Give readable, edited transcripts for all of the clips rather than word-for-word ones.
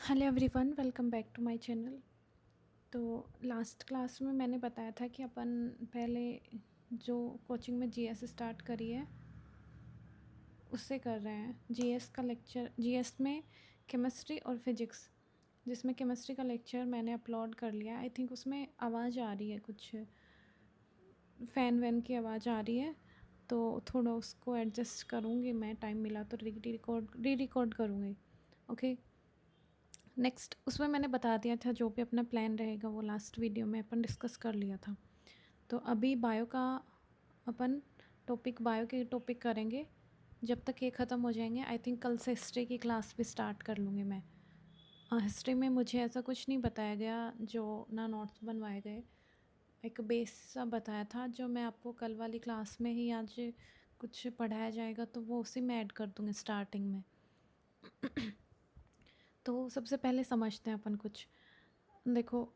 Hello everyone, welcome back to my channel. तो last class में मैंने बताया था कि अपन पहले जो कोचिंग में जीएस स्टार्ट करी है उससे कर रहे हैं। जीएस का लेक्चर, जीएस में केमिस्ट्री और फिजिक्स, जिसमें केमिस्ट्री का लेक्चर मैंने अपलोड कर लिया। आई थिंक उसमें आवाज़ आ रही है, कुछ फ़ैन वैन की आवाज़ आ रही है, तो थोड़ा उसको एडजस्ट करूँगी मैं। टाइम मिला तो री रिकॉर्ड करूँगी। ओके। नेक्स्ट उसमें मैंने बता दिया था जो भी अपना प्लान रहेगा, वो लास्ट वीडियो में अपन डिस्कस कर लिया था। तो अभी बायो का अपन बायो के टॉपिक करेंगे जब तक ये ख़त्म हो जाएंगे। आई थिंक कल से हिस्ट्री की क्लास भी स्टार्ट कर लूँगी मैं। हिस्ट्री में मुझे ऐसा कुछ नहीं बताया गया, जो ना नोट्स बनवाए गए। एक बेस सा बताया था जो मैं आपको कल वाली क्लास में ही आज कुछ पढ़ाया जाएगा, तो वो उसी में ऐड कर दूँगी स्टार्टिंग में। तो सबसे पहले समझते हैं अपन कुछ। देखो,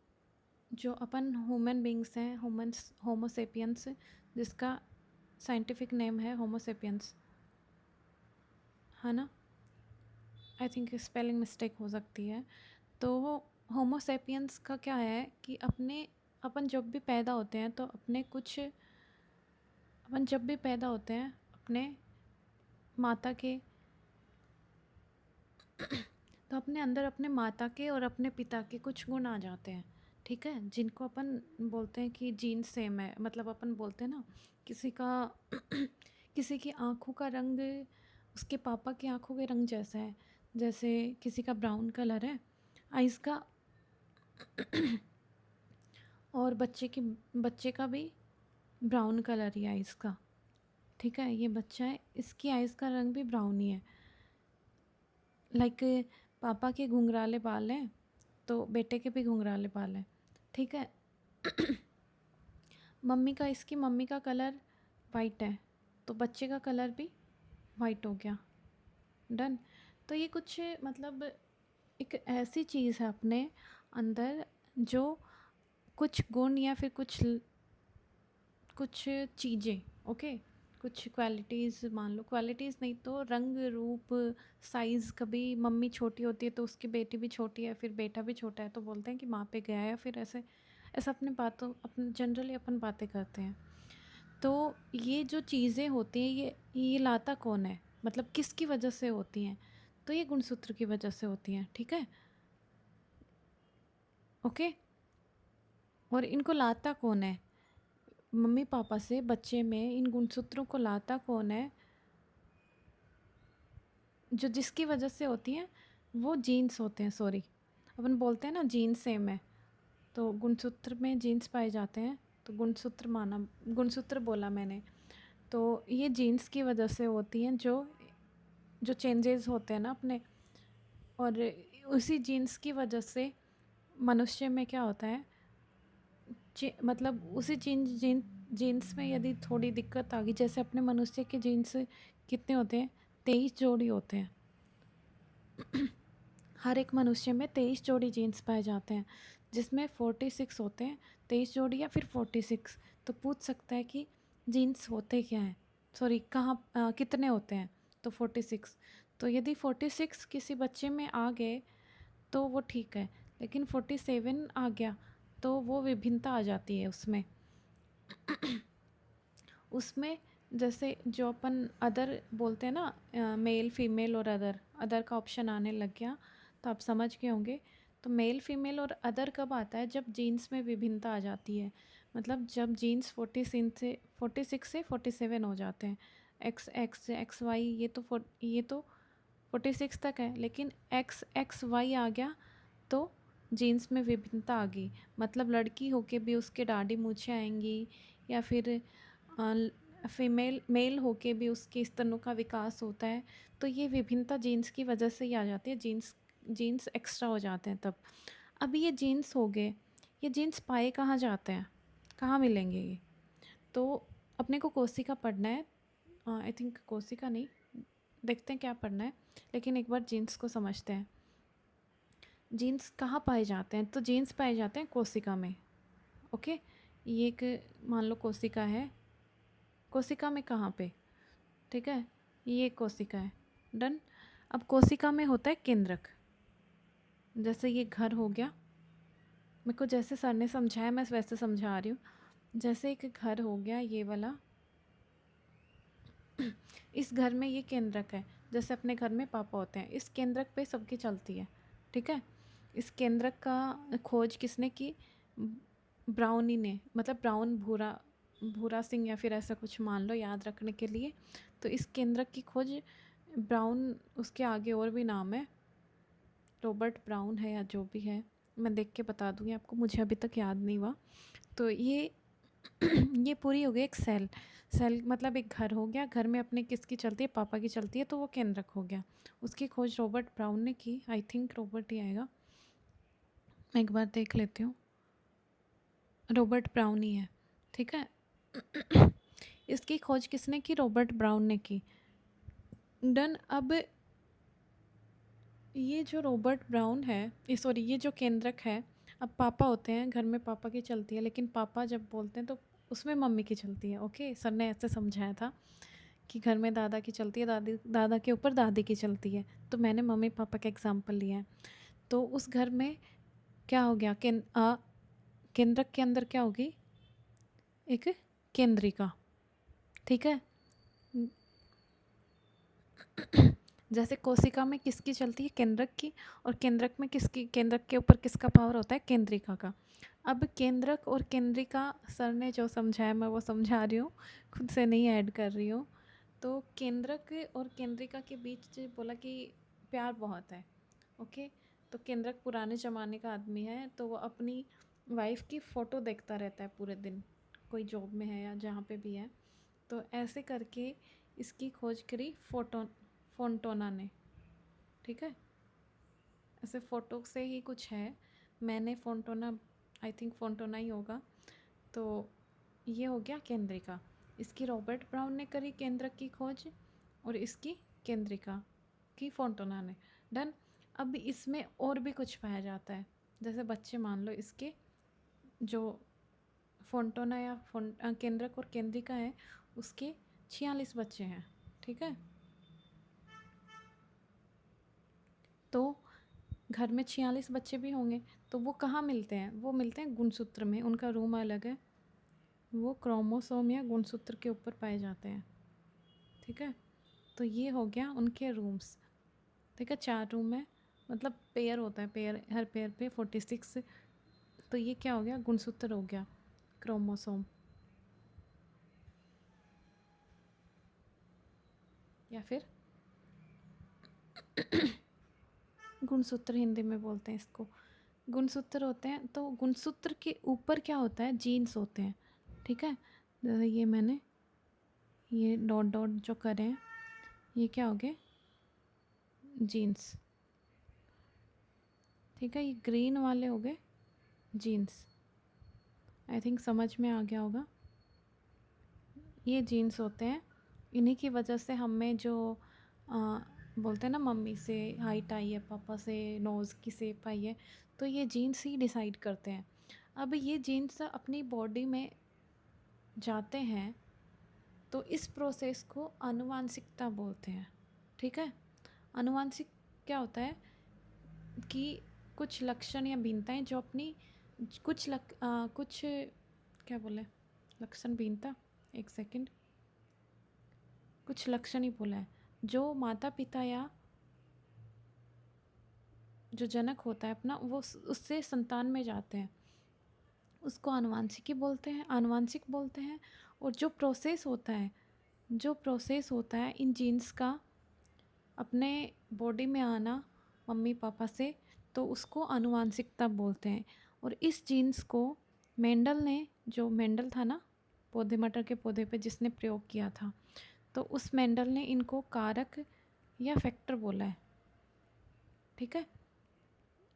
जो अपन ह्यूमन बींग्स हैं, होमोसेपियंस, जिसका साइंटिफिक नेम है होमोसेपियंस, है ना। आई थिंक स्पेलिंग मिस्टेक हो सकती है। तो होमोसेपियंस का क्या है कि अपन जब भी पैदा होते हैं तो अपन जब भी पैदा होते हैं अपने माता के तो अपने अंदर अपने माता के और अपने पिता के कुछ गुण आ जाते हैं, ठीक है, जिनको अपन बोलते हैं कि जीन सेम है। मतलब अपन बोलते हैं ना, किसी का किसी की आँखों का रंग उसके पापा की आँखों के रंग जैसा है। जैसे किसी का ब्राउन कलर है आइज़ का, और बच्चे का भी ब्राउन कलर ही आइज़ का, ठीक है। ये बच्चा है, इसकी आइज़ का रंग भी ब्राउन ही है। लाइक पापा के घुंघराले बाल हैं तो बेटे के भी घुंघराले बाल हैं, ठीक है। इसकी मम्मी का कलर वाइट है तो बच्चे का कलर भी वाइट हो गया। डन। तो ये कुछ मतलब एक ऐसी चीज़ है अपने अंदर जो कुछ गुण या फिर कुछ चीज़ें, ओके, कुछ क्वालिटीज़, मान लो क्वालिटीज़ नहीं तो रंग रूप साइज़। कभी मम्मी छोटी होती है तो उसकी बेटी भी छोटी है, फिर बेटा भी छोटा है, तो बोलते हैं कि माँ पे गया है, या फिर ऐसे ऐसा अपने जनरली अपन बातें करते हैं। तो ये जो चीज़ें होती हैं, ये लाता कौन है, मतलब किसकी वजह से होती हैं? तो ये गुणसूत्र की वजह से होती हैं, ठीक है, ओके। और इनको लाता कौन है? मम्मी पापा से बच्चे में इन गुणसूत्रों को लाता कौन है? जो जिसकी वजह से होती हैं वो जीन्स होते हैं। सॉरी, अपन बोलते हैं ना जीन्स सेम है, तो गुणसूत्र में जीन्स पाए जाते हैं, तो गुणसूत्र बोला मैंने। तो ये जीन्स की वजह से होती हैं, जो जो चेंजेस होते हैं ना अपने। और उसी जीन्स की वजह से मनुष्य में क्या होता है, मतलब उसी जीन्स में यदि थोड़ी दिक्कत आ गई, जैसे अपने मनुष्य के जीन्स कितने होते हैं, 23 जोड़ी होते हैं। हर एक मनुष्य में 23 जोड़ी जीन्स पाए जाते हैं, जिसमें 46 होते हैं, 23 जोड़ी या फिर 46। तो पूछ सकता है कि जीन्स होते क्या हैं, सॉरी कितने होते हैं, तो 46। तो यदि 46 किसी बच्चे में आ गए तो वो ठीक है, लेकिन 47 आ गया तो वो विभिन्नता आ जाती है उसमें। उसमें जैसे जो अपन अदर बोलते हैं ना, मेल फीमेल और अदर का ऑप्शन आने लग गया, तो आप समझ गए होंगे। तो मेल फीमेल और अदर कब आता है? जब जीन्स में विभिन्नता आ जाती है। मतलब जब जीन्स 46 से 47 हो जाते हैं। एक्स एक्स एक्स वाई, ये तो 46 तक है, लेकिन एक्स एक्स वाई आ गया तो जीन्स में विभिन्नता आ गई। मतलब लड़की होके भी उसके दाढ़ी मूछें आएंगी, या फिर मेल होके भी उसके स्तनों का विकास होता है। तो ये विभिन्नता जीन्स की वजह से ही आ जाती है, जीन्स एक्स्ट्रा हो जाते हैं तब। अभी ये जीन्स हो गए, ये जीन्स पाए कहाँ जाते हैं, कहाँ मिलेंगे ये? तो अपने को कोशिका पढ़ना है। आई थिंक कोशिका नहीं, देखते हैं क्या पढ़ना है, लेकिन एक बार जीन्स को समझते हैं। जीन्स कहाँ पाए जाते हैं? तो जीन्स पाए जाते हैं कोशिका में, ओके। ये एक, मान लो कोशिका है, कोशिका में कहाँ पे, ठीक है, ये कोशिका है। डन। अब कोशिका में होता है केंद्रक, जैसे ये घर हो गया, मेरे को जैसे सर ने समझाया मैं वैसे समझा रही हूँ। जैसे एक घर हो गया ये वाला, इस घर में ये केंद्रक है। जैसे अपने घर में पापा होते हैं, इस केंद्रक पे सबकी चलती है, ठीक है। इस केंद्रक का खोज किसने की? ब्राउनी ने, मतलब ब्राउन भूरा, भूरा सिंह या फिर ऐसा कुछ मान लो याद रखने के लिए। तो इस केंद्रक की खोज ब्राउन, उसके आगे और भी नाम है, रॉबर्ट ब्राउन है या जो भी है, मैं देख के बता दूंगी आपको, मुझे अभी तक याद नहीं हुआ। तो ये ये पूरी हो गई एक सेल। सेल मतलब एक घर हो गया, घर में अपने किसकी चलती है? पापा की चलती है, तो वो केंद्रक हो गया। उसकी खोज रॉबर्ट ब्राउन ने की, आई थिंक रॉबर्ट ही आएगा, मैं एक बार देख लेती हूँ। रॉबर्ट ब्राउन ही है, ठीक है। इसकी खोज किसने की? रॉबर्ट ब्राउन ने की। डन। अब ये जो रॉबर्ट ब्राउन है, सॉरी ये जो केंद्रक है, अब पापा होते हैं, घर में पापा की चलती है, लेकिन पापा जब बोलते हैं तो उसमें मम्मी की चलती है। ओके, सर ने ऐसे समझाया था कि घर में दादा की चलती है, दादा के ऊपर दादी की चलती है, तो मैंने मम्मी पापा का एग्जाम्पल लिया है। तो उस घर में क्या हो गया? केंद्रक के अंदर क्या होगी? एक केंद्रिका, ठीक है। जैसे कोशिका में किसकी चलती है? केंद्रक की। और केंद्रक में किसकी, केंद्रक के ऊपर किसका पावर होता है? केंद्रिका का। अब केंद्रक और केंद्रिका, सर ने जो समझाया मैं वो समझा रही हूँ, खुद से नहीं ऐड कर रही हूँ। तो केंद्रक और केंद्रिका के बीच बोला कि प्यार बहुत है। ओके, तो केंद्रक पुराने ज़माने का आदमी है, तो वो अपनी वाइफ की फ़ोटो देखता रहता है पूरे दिन, कोई जॉब में है या जहाँ पे भी है। तो ऐसे करके इसकी खोज करी फोंटोना ने, ठीक है। ऐसे फ़ोटो से ही कुछ है, मैंने फोंटोना, आई थिंक फोंटोना ही होगा। तो ये हो गया केंद्रिका। इसकी रॉबर्ट ब्राउन ने करी केंद्रक की खोज, और इसकी केंद्रिका की फोंटोना ने। डन। अब इसमें और भी कुछ पाया जाता है, जैसे बच्चे मान लो इसके, जो फोंटोना या केंद्रक और केंद्रिका है, उसके 46 बच्चे हैं, ठीक है। तो घर में 46 बच्चे भी होंगे, तो वो कहाँ मिलते हैं? वो मिलते हैं गुणसूत्र में, उनका रूम अलग है, वो क्रोमोसोम या गुणसूत्र के ऊपर पाए जाते हैं, ठीक है। तो ये हो गया उनके रूम्स, ठीक है। 4 रूम है, मतलब पेयर होता है, पेयर, हर पेयर पे 46। तो ये क्या हो गया? गुणसूत्र हो गया, क्रोमोसोम, या फिर गुणसूत्र हिंदी में बोलते हैं इसको। गुणसूत्र होते हैं, तो गुणसूत्र के ऊपर क्या होता है? जीन्स होते हैं, ठीक है। जैसे ये मैंने ये डॉट डॉट जो करे हैं, ये क्या हो गए? जीन्स, ठीक है। ये ग्रीन वाले हो गए जीन्स, आई थिंक समझ में आ गया होगा। ये जीन्स होते हैं, इन्हीं की वजह से हमें जो बोलते हैं ना, मम्मी से हाइट आई है, पापा से नोज़ की शेप आई है, तो ये जीन्स ही डिसाइड करते हैं। अब ये जीन्स अपनी बॉडी में जाते हैं, तो इस प्रोसेस को आनुवांशिकता बोलते हैं, ठीक है। आनुवांशिक क्या होता है कि कुछ लक्षण या भिन्नताएं जो अपनी कुछ क्या बोले, लक्षण भिन्नता, एक सेकंड, कुछ लक्षण ही बोला है, जो माता पिता या जो जनक होता है अपना, वो उससे संतान में जाते हैं, उसको आनुवांशिकी बोलते हैं, आनुवांशिक बोलते हैं। और जो प्रोसेस होता है इन जीन्स का अपने बॉडी में आना मम्मी पापा से, तो उसको आनुवांशिकता बोलते हैं। और इस जीन्स को मेंडल था ना, पौधे मटर के पौधे पे जिसने प्रयोग किया था, तो उस मेंडल ने इनको कारक या फैक्टर बोला है, ठीक है।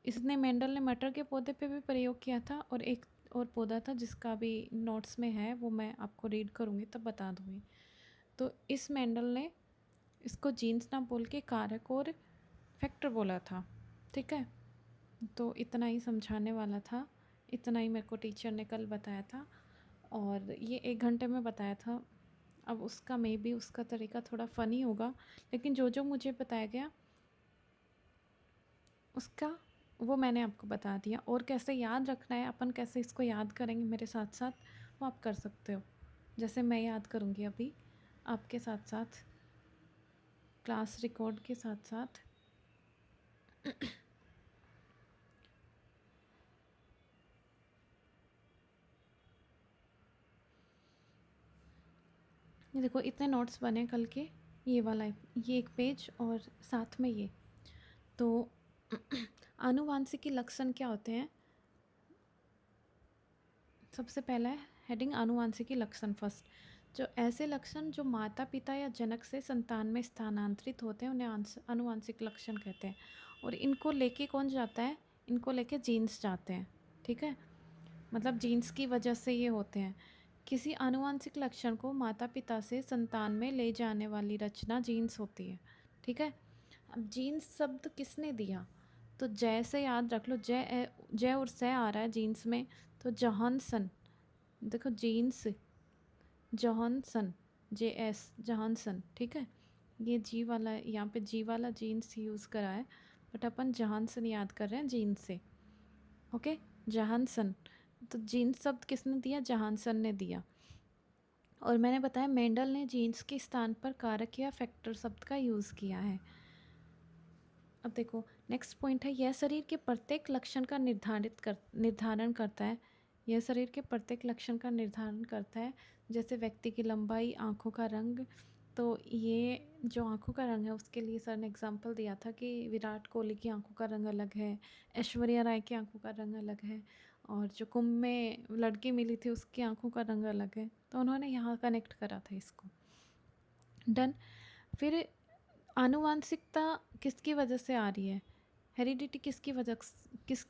इसने मेंडल ने मटर के पौधे पे भी प्रयोग किया था, और एक और पौधा था जिसका भी नोट्स में है, वो मैं आपको रीड करूँगी तब बता दूँगी। तो इस मेंडल ने इसको जीन्स ना बोल के कारक और फैक्टर बोला था, ठीक है। तो इतना ही समझाने वाला था, इतना ही मेरे को टीचर ने कल बताया था, और ये 1 घंटे में बताया था। अब उसका मे बी उसका तरीका थोड़ा फ़नी होगा, लेकिन जो जो मुझे बताया गया उसका वो मैंने आपको बता दिया। और कैसे याद रखना है, अपन कैसे इसको याद करेंगे मेरे साथ साथ, वो आप कर सकते हो। जैसे मैं याद करूँगी अभी आपके साथ साथ, क्लास रिकॉर्ड के साथ साथ। ये देखो इतने नोट्स बने कल के, ये वाला ये एक पेज और साथ में ये। तो आनुवांशिकी लक्षण क्या होते हैं? सबसे पहला है हेडिंग आनुवांशिकी लक्षण फर्स्ट। जो ऐसे लक्षण जो माता पिता या जनक से संतान में स्थानांतरित होते हैं उन्हें आनुवांशिक लक्षण कहते हैं। और इनको लेके कौन जाता है? इनको लेके जीन्स जाते हैं। ठीक है, मतलब जीन्स की वजह से ये होते हैं। किसी आनुवांशिक लक्षण को माता पिता से संतान में ले जाने वाली रचना जीन्स होती है। ठीक है, अब जीन्स शब्द किसने दिया? तो जय से याद रख लो, जय और से आ रहा है जीन्स में, तो जॉनसन। देखो जीन्स जॉनसन, JS जॉनसन। ठीक है, ये जी वाला, यहाँ पे जी वाला जीन्स यूज़ करा है, बट अपन जॉनसन याद कर रहे हैं जीन्स से। Okay, Johnson. तो जीन्स शब्द किसने दिया? जॉनसन ने दिया। और मैंने बताया मेंडल ने जीन्स के स्थान पर कारक या फैक्टर शब्द का यूज़ किया है। अब देखो नेक्स्ट पॉइंट है, यह शरीर के प्रत्येक लक्षण का निर्धारण करता है। यह शरीर के प्रत्येक लक्षण का निर्धारण करता है, जैसे व्यक्ति की लंबाई, आँखों का रंग। तो ये जो आँखों का रंग है उसके लिए सर ने एग्जांपल दिया था कि विराट कोहली की आँखों का रंग अलग है, ऐश्वर्या राय की आँखों का रंग अलग है, और जो कुंभ में लड़की मिली थी उसकी आँखों का रंग अलग है। तो उन्होंने यहाँ कनेक्ट करा था इसको। डन। फिर आनुवांशिकता किसकी वजह से आ रही है? हेरिडिटी किसकी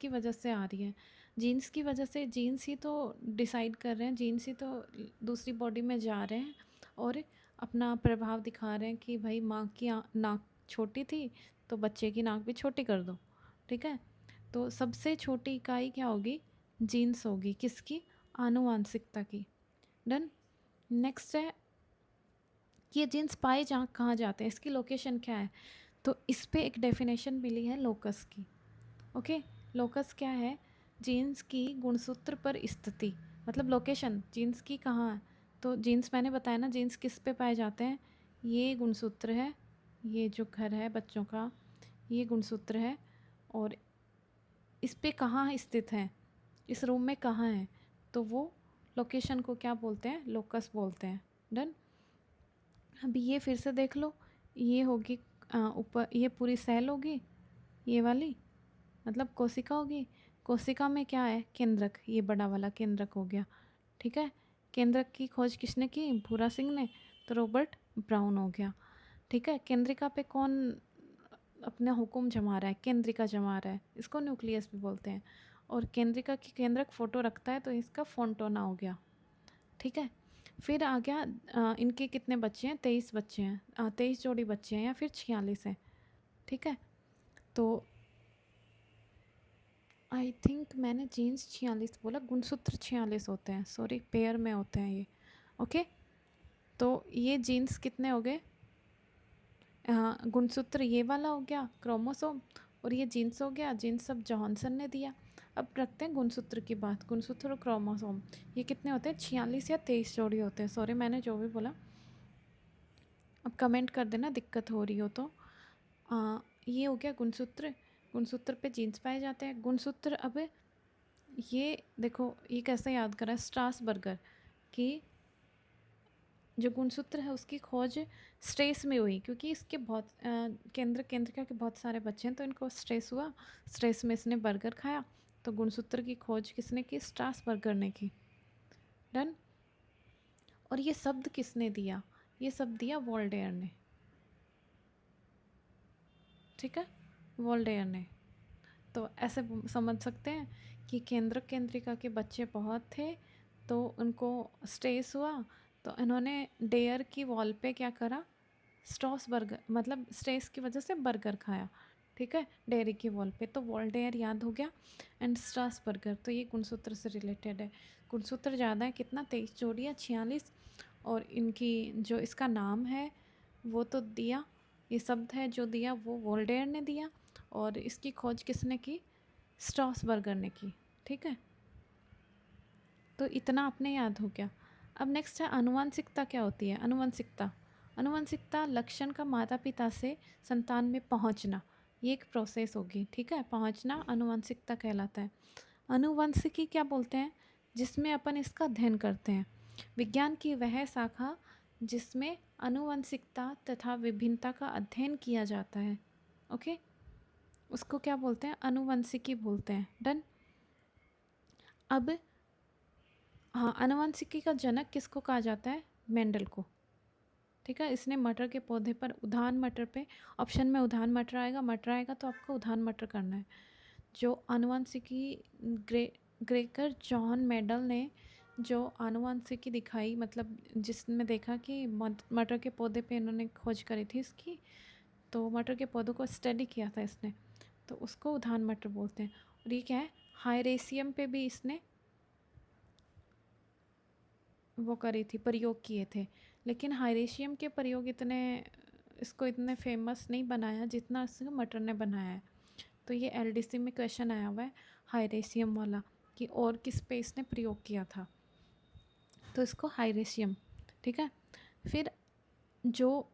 वजह से आ रही है? जीन्स की वजह से। जीन्स ही तो डिसाइड कर रहे हैं, जीन्स ही तो दूसरी बॉडी में जा रहे हैं और अपना प्रभाव दिखा रहे हैं कि भाई माँ की नाक छोटी थी तो बच्चे की नाक भी छोटी कर दो। ठीक है, तो सबसे छोटी इकाई क्या होगी? जीन्स होगी। किसकी? आनुवांशिकता की। डन। नेक्स्ट है कि ये जीन्स पाए कहाँ जाते हैं, इसकी लोकेशन क्या है? तो इस पे एक डेफिनेशन मिली है लोकस की। ओके, लोकस क्या है? जीन्स की गुणसूत्र पर स्थिति, मतलब लोकेशन जीन्स की कहाँ है। तो जीन्स मैंने बताया ना, जीन्स किस पे पाए जाते हैं? ये गुणसूत्र है, ये जो घर है बच्चों का, ये गुणसूत्र है, और इस पे कहाँ स्थित है, इस रूम में कहाँ है, तो वो लोकेशन को क्या बोलते हैं? लोकस बोलते हैं। डन। अभी ये फिर से देख लो, ये होगी ऊपर, ये पूरी सेल होगी, ये वाली मतलब कोशिका होगी। कोशिका में क्या है? केंद्रक, ये बड़ा वाला केंद्रक हो गया। ठीक है, केंद्रक की खोज किसने की? भूरा सिंह ने, तो रॉबर्ट ब्राउन हो गया। ठीक है, केंद्रिका पे कौन अपना हुक्म जमा रहा है? केंद्रिका जमा रहा है, इसको न्यूक्लियस भी बोलते हैं। और केंद्रिका की केंद्रक फोटो रखता है, तो इसका फोंटोना हो गया। ठीक है, फिर आ गया इनके कितने बच्चे हैं? 23 बच्चे हैं, 23 जोड़ी बच्चे हैं या फिर 46 हैं। ठीक है, तो आई थिंक मैंने जीन्स 46 बोला, गुणसूत्र 46 होते हैं, सॉरी पेयर में होते हैं ये। ओके, तो ये जीन्स कितने हो गए? गुणसूत्र ये वाला हो गया क्रोमोसोम, और ये जीन्स हो गया। जीन्स सब जॉनसन ने दिया। अब रखते हैं गुणसूत्र की बात, गुणसूत्र और क्रोमोसोम ये कितने होते हैं? 46 या 23 जोड़ी होते हैं, सॉरी मैंने जो भी बोला अब कमेंट कर देना दिक्कत हो रही हो तो। ये हो गया गुणसूत्र, गुणसूत्र पे जीन्स पाए जाते हैं। गुणसूत्र, अब ये देखो ये कैसे याद करा? स्ट्रासबर्गर की जो गुणसूत्र है उसकी खोज स्ट्रेस में हुई, क्योंकि इसके बहुत केंद्रिका के बहुत सारे बच्चे हैं, तो इनको स्ट्रेस हुआ, स्ट्रेस में इसने बर्गर खाया, तो गुणसूत्र की खोज किसने की? स्ट्रासबर्गर ने की। डन। और ये शब्द किसने दिया? ये शब्द दिया वोल्टेयर ने। ठीक है, वोल्टेयर ने। तो ऐसे समझ सकते हैं कि केंद्रिका के बच्चे बहुत थे, तो उनको स्ट्रेस हुआ, तो इन्होंने डेयर की वॉल पे क्या करा? स्ट्रॉस बर्गर, मतलब स्ट्रेस की वजह से बर्गर खाया। ठीक है, डेयरी की वॉल पे, तो वॉल्टेयर याद हो गया। एंड स्ट्रास बर्गर, तो ये गुणसूत्र से रिलेटेड है। गुणसूत्र ज़्यादा है, कितना? 23 जोड़ी या 46। और इनकी जो इसका नाम है वो तो दिया, ये शब्द है जो दिया वो वोल्टेयर ने दिया। और इसकी खोज किसने की? स्ट्रॉसबर्गर ने की। ठीक है, तो इतना आपने याद हो गया। अब नेक्स्ट है आनुवंशिकता। क्या होती है आनुवंशिकता? आनुवंशिकता लक्षण का माता पिता से संतान में पहुंचना, ये एक प्रोसेस होगी। ठीक है, पहुंचना आनुवंशिकता कहलाता है। आनुवंशिकी क्या बोलते हैं? जिसमें अपन इसका अध्ययन करते हैं। विज्ञान की वह शाखा जिसमें आनुवंशिकता तथा विभिन्नता का अध्ययन किया जाता है। ओके, उसको क्या बोलते हैं? आनुवंशिकी बोलते हैं। डन। अब हाँ, आनुवंशिकी का जनक किसको कहा जाता है? मेंडल को। ठीक है, इसने मटर के पौधे पर उद्यान मटर पे, ऑप्शन में उद्यान मटर आएगा, मटर आएगा तो आपको उद्यान मटर करना है। जो आनुवंशिकी ग्रेकर जॉन मेंडल ने जो आनुवंशिकी दिखाई, मतलब जिसमें देखा कि मटर के पौधे पे इन्होंने खोज करी थी इसकी, तो मटर के पौधों को स्टडी किया था इसने, तो उसको उद्यान मटर बोलते हैं। और ये क्या है? हायरेसियम पे भी इसने वो करी थी, प्रयोग किए थे। लेकिन हायरेशियम के प्रयोग इसको इतने फेमस नहीं बनाया जितना इसको मटर ने बनाया है। तो ये एलडीसी में क्वेश्चन आया हुआ है हायरेशियम वाला, कि और किस पे इसने प्रयोग किया था, तो इसको हायरेशियम। ठीक है, फिर जो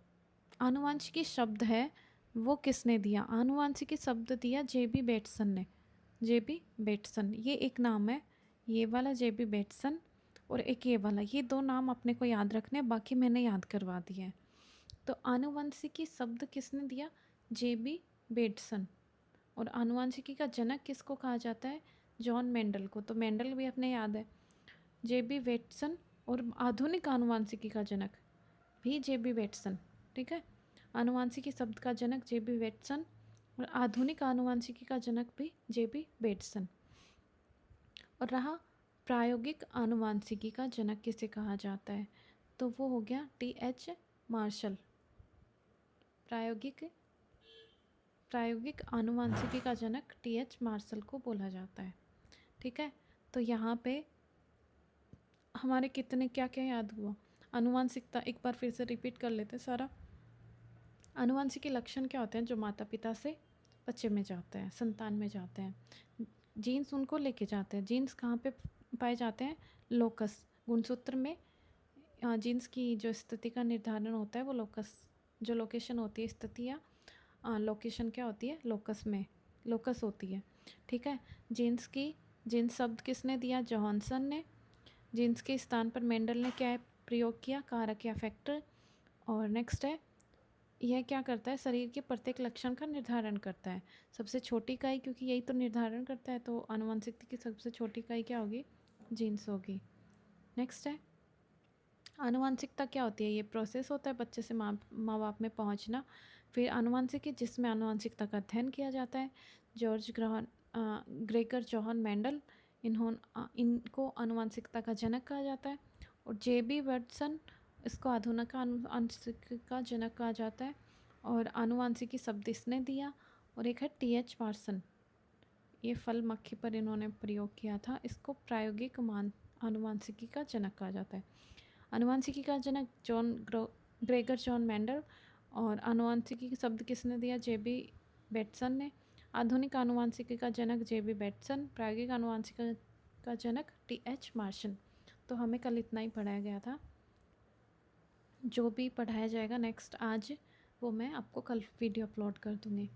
आनुवंशिकी शब्द है वो किसने दिया? आनुवंशिकी शब्द दिया जेबी बेटसन ने। जेबी बेटसन, ये एक नाम है, ये वाला जेबी बेटसन, और एक ये वाला। ये दो नाम अपने को याद रखने, बाकी मैंने याद करवा दिए हैं। तो आनुवंशिकी शब्द किसने दिया? जेबी बेटसन। और आनुवंशिकी का जनक किसको कहा जाता है? जॉन मेंडल को। तो मेंडल भी अपने याद है। जेबी वेटसन। और आधुनिक आनुवंशिकी का जनक भी जेबी वेटसन। ठीक है, आनुवंशिकी शब्द का जनक जेबी वेटसन और आधुनिक आनुवंशिकी का जनक भी जेबी वेटसन। और रहा प्रायोगिक आनुवंशिकी का जनक किसे कहा जाता है? तो वो हो गया टी.एच. मार्शल। प्रायोगिक आनुवंशिकी का जनक टी.एच. मार्शल को बोला जाता है। ठीक है, तो यहाँ पे हमारे कितने क्या क्या याद हुआ? आनुवंशिकता एक बार फिर से रिपीट कर लेते हैं सारा। आनुवंशिकी लक्षण क्या होते हैं? जो माता पिता से बच्चे में जाते हैं, संतान में जाते हैं। जीन्स उनको लेके जाते हैं। जीन्स कहाँ पे पाए जाते हैं? लोकस, गुणसूत्र में। जीन्स की जो स्थिति का निर्धारण होता है वो लोकस, जो लोकेशन होती है, स्थिति या लोकेशन क्या होती है? लोकस में, लोकस होती है। ठीक है, जीन्स शब्द किसने दिया? जॉनसन ने। जीन्स के स्थान पर मेंडल ने क्या प्रयोग किया? कारक या फैक्टर। और नेक्स्ट है, यह क्या करता है? शरीर के प्रत्येक लक्षण का निर्धारण करता है। सबसे छोटी इकाई, क्योंकि यही तो निर्धारण करता है, तो आनुवंशिकता की सबसे छोटी इकाई क्या होगी? जीन्स होगी। नेक्स्ट है, आनुवंशिकता क्या होती है? ये प्रोसेस होता है बच्चे से माँ बाप में पहुँचना। फिर आनुवंशिकी, जिसमें आनुवंशिकता का अध्ययन किया जाता है। जॉर्ज ग्रेगर जॉन मेंडल, इनको आनुवंशिकता का जनक कहा जाता है। और जेबी वेटसन, इसको आधुनिक आनुवंशिकी का जनक कहा जाता है। और आनुवंशिकी शब्द इसने दिया। और एक है टी.एच. मार्सन, ये फल मक्खी पर इन्होंने प्रयोग किया था। इसको प्रायोगिक आनुवंशिकी का जनक कहा जाता है। आनुवंशिकी का जनक ग्रेगर जॉन मेंडल। और आनुवंशिकी शब्द किसने दिया? जेबी बेटसन ने। आधुनिक आनुवंशिकी का जनक जेबी बेटसन। प्रायोगिक आनुवंशिकी का जनक टी.एच. मार्शन। तो हमें कल इतना ही पढ़ाया गया था। जो भी पढ़ाया जाएगा नेक्स्ट आज, वो मैं आपको कल वीडियो अपलोड कर दूँगी।